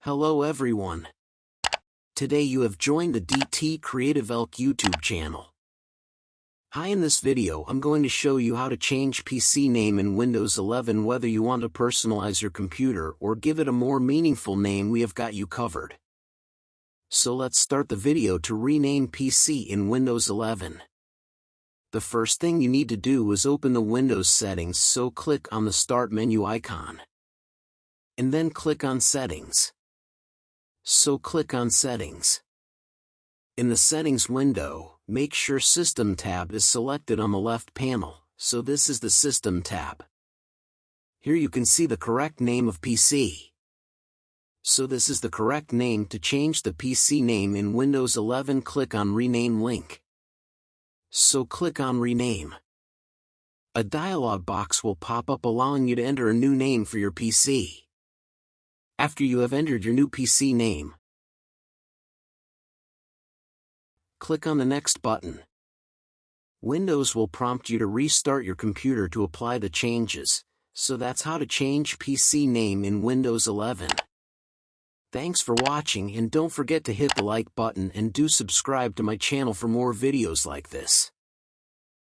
Hello everyone. Today you have joined the DT Creative Elk YouTube channel. Hi, in this video I'm going to show you how to change PC name in Windows 11. Whether you want to personalize your computer or give it a more meaningful name, we have got you covered. So let's start the video to rename PC in Windows 11. The first thing you need to do is open the Windows settings, so click on the Start menu icon. And then click on Settings. So click on Settings. In the Settings window, make sure System tab is selected on the left panel, so this is the System tab. Here you can see the correct name of PC. So this is the correct name. To change the PC name in Windows 11, click on Rename link. So click on Rename. A dialog box will pop up allowing you to enter a new name for your PC. After you have entered your new PC name, click on the Next button. Windows will prompt you to restart your computer to apply the changes, so that's how to change PC name in Windows 11. Thanks for watching, and don't forget to hit the like button and do subscribe to my channel for more videos like this.